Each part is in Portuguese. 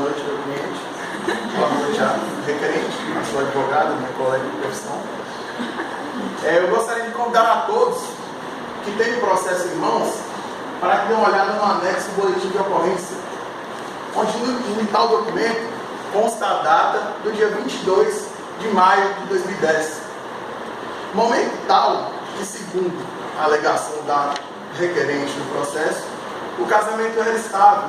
noite, meu cliente. Boa noite, a requerente, a sua advogada, minha colega de profissão. Eu gostaria de convidar a todos que têm o processo em mãos para que dêem uma olhada no anexo do boletim de ocorrência, onde no tal documento consta a data do dia 22 de maio de 2010. Momento tal que, segundo a alegação da requerente do processo, o casamento era estável,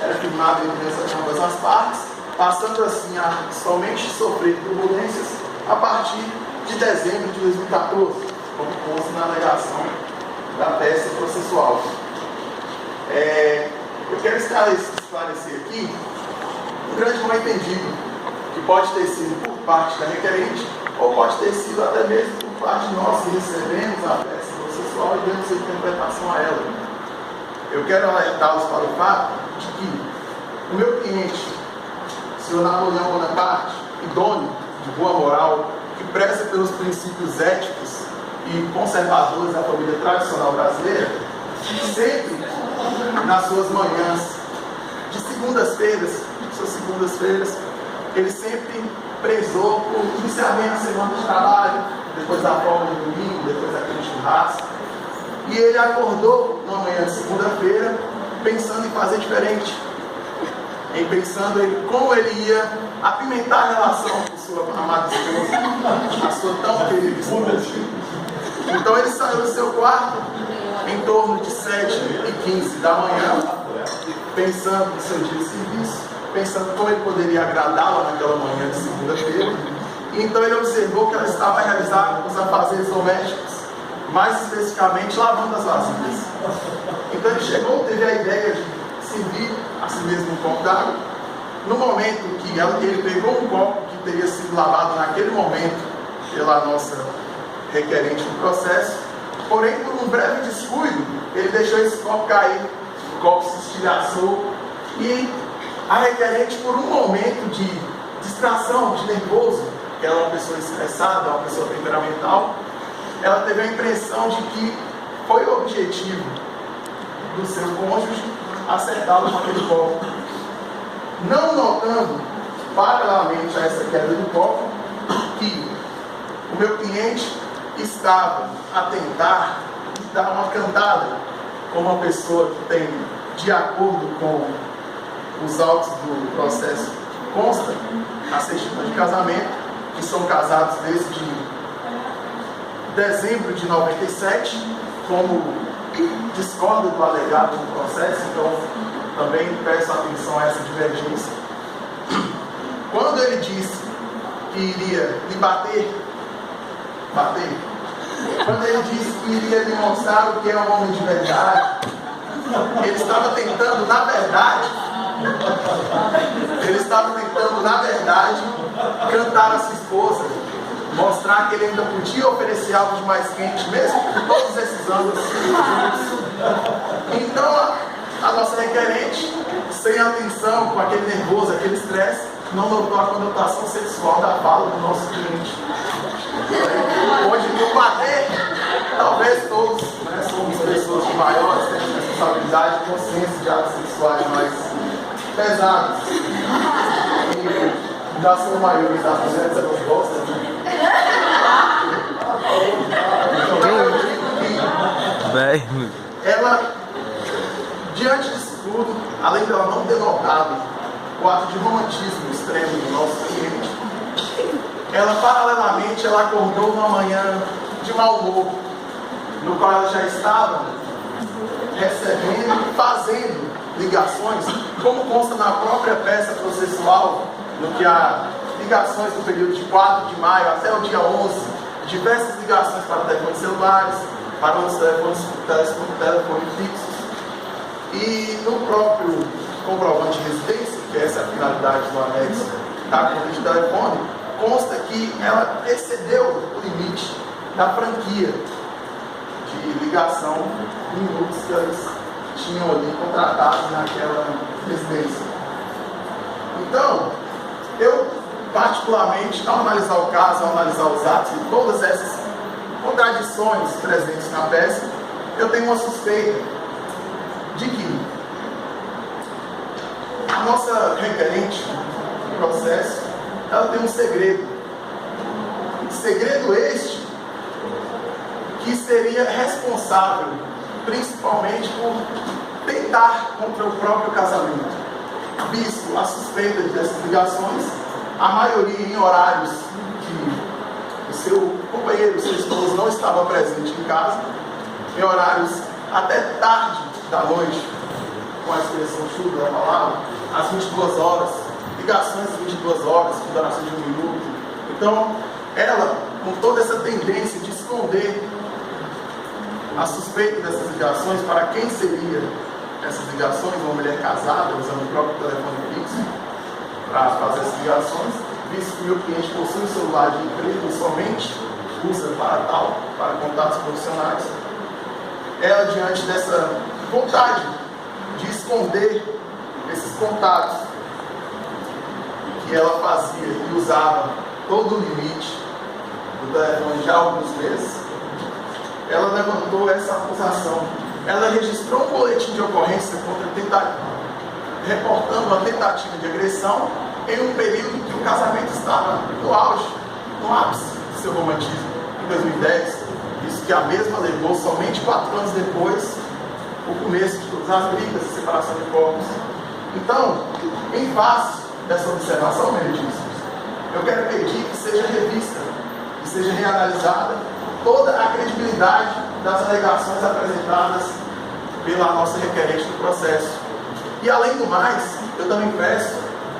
era firmado entre ambas as partes, passando assim a somente sofrer turbulências a partir de dezembro de 2014, como consta na alegação da peça processual. Eu quero esclarecer aqui um grande mal-entendido, que pode ter sido por parte da requerente, ou pode ter sido até mesmo por parte de nós que recebemos a peça processual e damos a interpretação a ela. Eu quero alertá-los para o fato de que o meu cliente, o senhor Napoleão Bonaparte, idôneo, de boa moral, que preza pelos princípios éticos e conservadores da família tradicional brasileira, sempre nas suas manhãs de segundas-feiras, ele sempre prezou por iniciar bem a semana de trabalho, depois da folga de domingo, depois daquele churrasco. E ele acordou numa manhã de segunda-feira pensando em fazer diferente, pensando em como ele ia apimentar a relação com sua amada esposa, a sua tão querida esposa. Então ele saiu do seu quarto em torno de 7h15 da manhã, pensando no seu dia de serviço, pensando como ele poderia agradá-la naquela manhã de segunda-feira. E então ele observou que ela estava a realizar os afazeres domésticos, mais especificamente lavando as vasilhas. Então ele chegou, teve a ideia de servir a si mesmo um copo d'água. No momento que ele pegou um copo que teria sido lavado naquele momento pela nossa requerente do processo, porém por um breve descuido, ele deixou esse copo cair, o copo se estilhaçou e a requerente, por um momento de distração, de nervoso, que ela é uma pessoa estressada, uma pessoa temperamental, ela teve a impressão de que foi o objetivo do seu cônjuge acertá-lo com aquele copo. Não notando, paralelamente a essa queda do copo, que o meu cliente estava a tentar dar uma cantada com uma pessoa que tem, de acordo com os autos do processo que consta, a certidão de casamento, que são casados desde dezembro de 97, como discorda do alegado no processo, então também peço atenção a essa divergência. Quando ele disse que iria lhe bater, quando ele disse que iria lhe mostrar o que é um homem de verdade, ele estava tentando, na verdade, cantar a sua esposa, mostrar que ele ainda podia oferecer algo de mais quente, mesmo com todos esses anos juntos. Então, a nossa requerente, sem atenção, com aquele nervoso, aquele estresse, não notou a conotação sexual da fala do nosso cliente. Onde no bater, talvez todos somos pessoas de maiores, temos responsabilidade e consciência de atos sexuais mais pesados. E da sua maioria das mulheres, elas gostam de. Então eu digo que ela, diante disso tudo, além de ela não ter notado o ato de romantismo extremo do nosso cliente, ela paralelamente acordou numa manhã de mau humor, no qual ela já estava recebendo, fazendo ligações, como consta na própria peça processual, no que há ligações no período de 4 de maio até o dia 11, diversas ligações para telefones celulares, para os telefones fixos. E no próprio comprovante de residência, que essa é a finalidade do anexo da conta de telefone, consta que ela excedeu o limite da franquia de ligação de minutos que eles tinham ali contratados naquela residência. Então, eu particularmente, ao analisar o caso, ao analisar os atos e todas essas contradições presentes na peça, eu tenho uma suspeita de que a nossa requerente do processo, ela tem um segredo. Segredo este que seria responsável principalmente por tentar contra o próprio casamento. Visto a suspeita dessas ligações, a maioria em horários que o seu companheiro, o seu esposo não estava presente em casa, em horários até tarde da noite, com a expressão chuva da palavra, às 22 horas, ligações às 22 horas, com duração de 1 minuto. Então, ela, com toda essa tendência de esconder a suspeita dessas ligações, para quem seria essas ligações, uma mulher casada, usando o próprio telefone fixo para fazer essas ligações, visto que o meu cliente possui um celular de emprego e somente usa para tal, para contatos profissionais, ela, diante dessa vontade de esconder esses contatos que ela fazia e usava todo o limite do telefone já há alguns meses, ela levantou essa acusação. Ela registrou um boletim de ocorrência reportando uma tentativa de agressão em um período em que o casamento estava no auge, no ápice do seu romantismo, em 2010. Isso que a mesma levou somente 4 anos depois o começo de todas as brigas e separação de corpos. Então, em face dessa observação, meritíssimos, eu quero pedir que seja revista, que seja reanalisada toda a credibilidade das alegações apresentadas pela nossa requerente do processo. E além do mais, eu também peço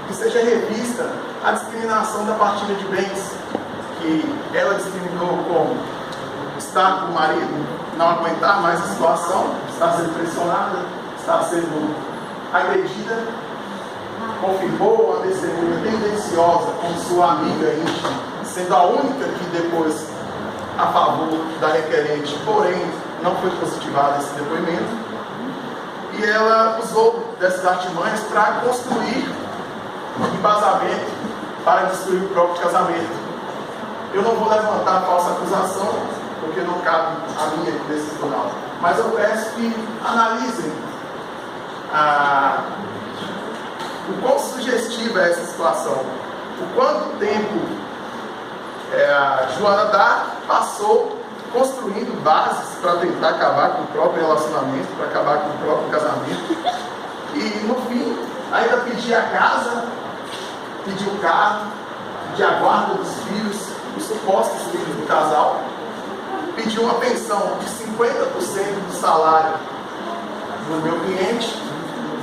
que seja revista a discriminação da partilha de bens, que ela discriminou como estar com o marido, não aguentar mais a situação, estar sendo pressionada, estar sendo agredida, confirmou uma testemunha tendenciosa com sua amiga íntima, sendo a única que depois a favor da requerente, porém não foi positivado esse depoimento, e ela usou dessas artimanhas para construir embasamento para destruir o próprio casamento. Eu não vou levantar a falsa acusação, porque não cabe a minha aqui nesse tribunal, mas eu peço que analisem o quão sugestiva é essa situação, o quanto tempo a Joana D'Arc passou construindo bases para tentar acabar com o próprio relacionamento, para acabar com o próprio casamento, e no fim ainda pedir a casa, pedir o carro, pedir a guarda dos filhos, os supostos filhos do casal, pedir uma pensão de 50% do salário do meu cliente,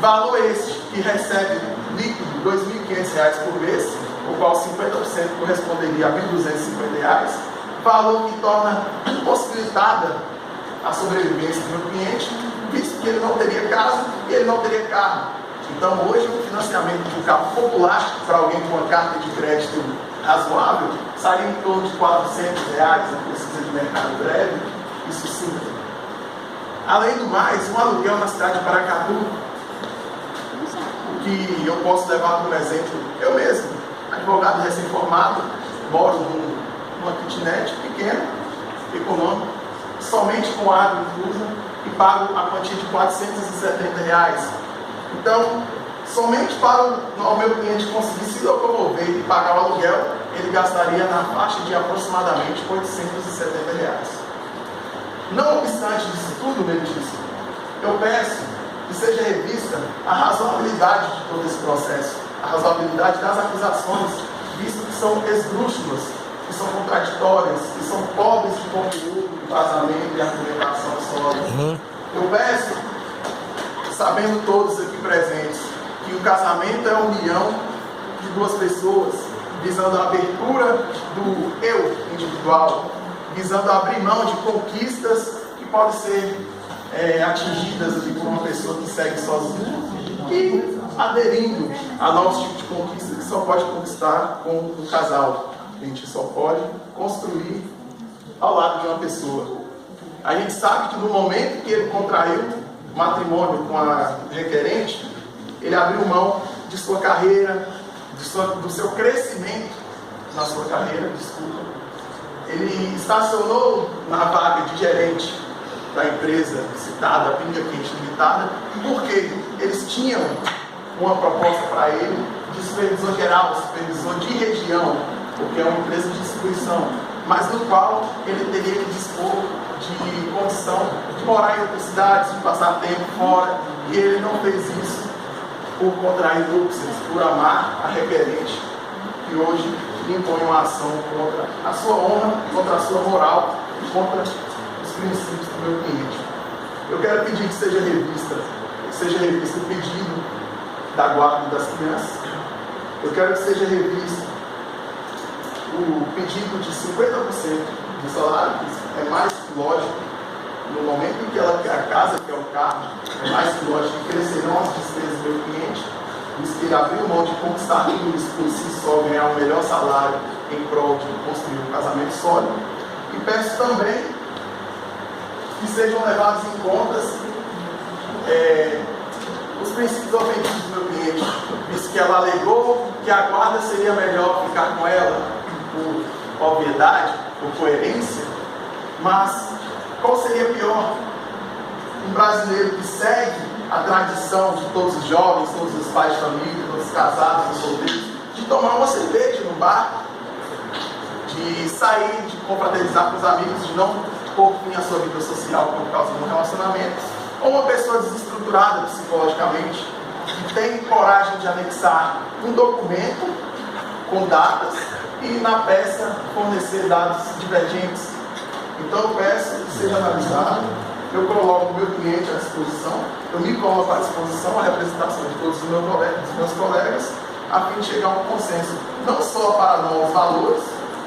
valor esse que recebe líquido de R$ 2.500 por mês, o qual 50% corresponderia a R$ 1.250, valor que torna impossibilitada a sobrevivência do meu cliente, visto que ele não teria casa e ele não teria carro. Então hoje o financiamento de um carro popular para alguém com uma carta de crédito razoável sairia em torno de R$ 400, não precisa de mercado breve, isso sim. Além do mais, um aluguel na cidade de Paracatu, o que eu posso levar como exemplo, eu mesmo, advogado recém-formado, moro numa kitnet pequena, econômica, somente com água inclusa, e pago a quantia de R$ 470. Então, somente para o meu cliente conseguir se locomover e pagar o aluguel, ele gastaria na faixa de aproximadamente R$ 870. Não obstante disso tudo, meritíssimo, eu peço que seja revista a razoabilidade de todo esse processo, a razoabilidade das acusações, visto que são esdrúxulas, que são contraditórias, que são pobres de conteúdo, embasamento e argumentação sólida. Eu peço, sabendo todos aqui presentes, que o casamento é a união de duas pessoas, visando a abertura do eu individual, visando abrir mão de conquistas que podem ser atingidas ali por uma pessoa que segue sozinha e aderindo a nosso tipo de conquista que só pode conquistar com um casal. A gente só pode construir ao lado de uma pessoa. A gente sabe que no momento que ele contraiu matrimônio com a requerente, ele abriu mão de sua carreira, do seu crescimento na sua carreira, Ele estacionou na vaga de gerente da empresa citada, Pinga Quente Limitada, porque eles tinham uma proposta para ele de supervisor geral, supervisor de região, porque é uma empresa de distribuição, mas no qual ele teria que dispor de condição de morar em outras cidades, de passar tempo fora, e ele não fez isso por contrair núpcias, por amar a requerente, que hoje impõe uma ação contra a sua honra, contra a sua moral e contra os princípios do meu cliente. Eu quero pedir que seja revisto o pedido da guarda das crianças. Eu quero que seja revisto o pedido de 50% do salário, que é mais que lógico. No momento em que ela quer a casa, que é o carro, é mais que lógico que crescerão as despesas do meu cliente, visto que ele abriu mão de conquistar tudo isso por si só, ganhar um melhor salário em prol de construir um casamento sólido. E peço também que sejam levados em conta os princípios ofendidos do meu cliente, visto que ela alegou que a guarda seria melhor ficar com ela por obviedade, por coerência, mas qual seria pior? Um brasileiro que segue a tradição de todos os jovens, todos os pais de família, todos os casados, os solteiros, de tomar uma cerveja no bar, de sair, de confraternizar com os amigos, de não pôr fim à sua vida social por causa de um relacionamento, ou uma pessoa desestruturada psicologicamente, que tem coragem de anexar um documento com datas e na peça fornecer dados divergentes. Então eu peço que seja analisado, eu coloco o meu cliente à disposição, eu me coloco à disposição, a representação de todos os meus colegas, a fim de chegar a um consenso, não só para nós valores,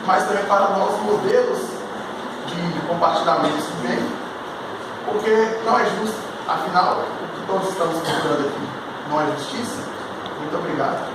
mas também para nós modelos de compartilhamento de bem, porque não é justo, afinal, o que todos estamos procurando aqui não é justiça. Muito obrigado.